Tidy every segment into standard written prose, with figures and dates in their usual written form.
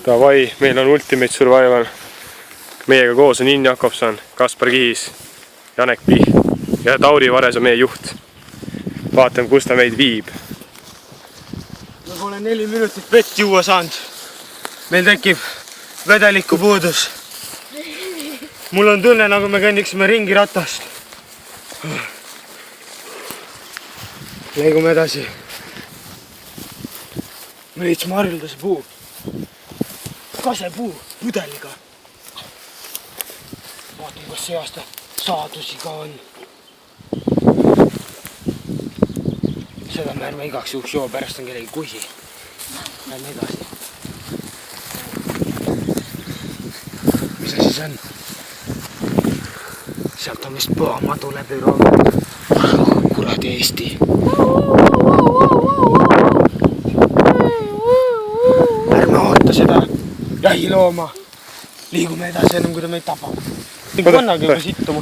Davai, meil on Ultimate Survival. Meiega koos on Inn Jakobson, Kaspar Kihis, Janek Pih ja Tauri Vares on meie juht. Vaatame, kus ta meid viib. Me pole 4 minutit vett juua saanud. Meil tekib vedeliku puudus. Mul on tunne, nagu me kõndiksime ringi ratast. Liigume edasi. Veits marjuldase puu. Kasepuu pudeliga. Vaatan, kas see aasta saadusi ka on. Seda me ärme igaks juhuks joo, pärast on kellegi kusi. Lähme edasi. Mis asi see on? Sealt on vist põamadu läbi rooga. Kurat Eesti. Ärme oota seda jahilooma. Liigume edasi ennem, kui ta meid tapab. Kannagi juba sittuma.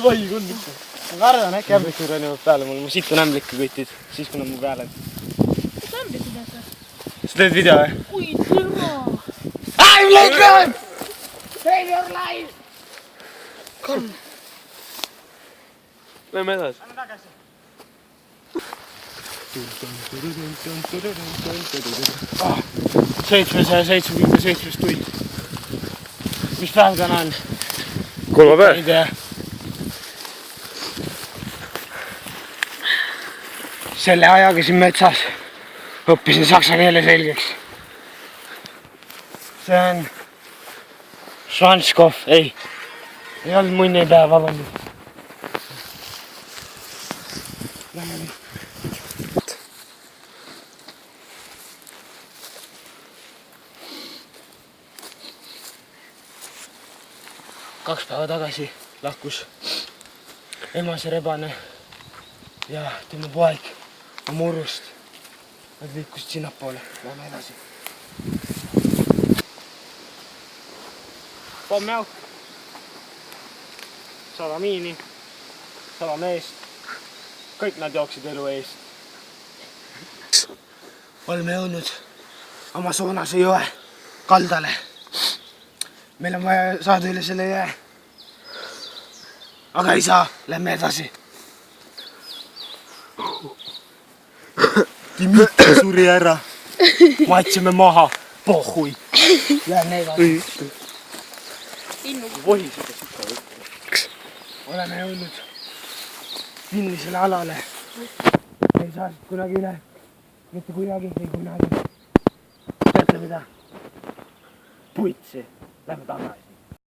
Vai kondikku. Ma kardan äkki ämblikud ronivad peale mul. Ma situn ämblikku kõitid, siis kui nad mu peale. Kas ämblikud jätta? Sa teed video või? Kui türa! Ämblikud! Save your life! Kom! Lähme edasi. Lähme tagasi. 777 tuid. Mis päev täna on? Kolmapäev. Ei tea. Selle ajaga siin metsas õppisin saksa keele selgeks. See on Schwanzkopf, ei olnud munnipäev, vabandust. Lähme nüüd. 2 päeva tagasi lahkus emase rebane ja tema poeg Amurust. Nad liikusid sinnapoole. Lähme edasi. Pomme auk. 100 miini. 100 meest. Kõik nad jooksid elu eest. Oleme jõudnud Amazonase jõe kaldale. Meil on vaja saada üle selle jõe. Aga ei saa, lähme edasi. Dimitri suri ära. Maitsime maha. Pohui. Lähme edasi. Vohi seda sita võtta. Oleme jõudnud kinnisele alale. Ei saa siit kunagi üle. Mitte kunagi, ei kunagi. Teate mida? Puitsi. Lähme tagasi.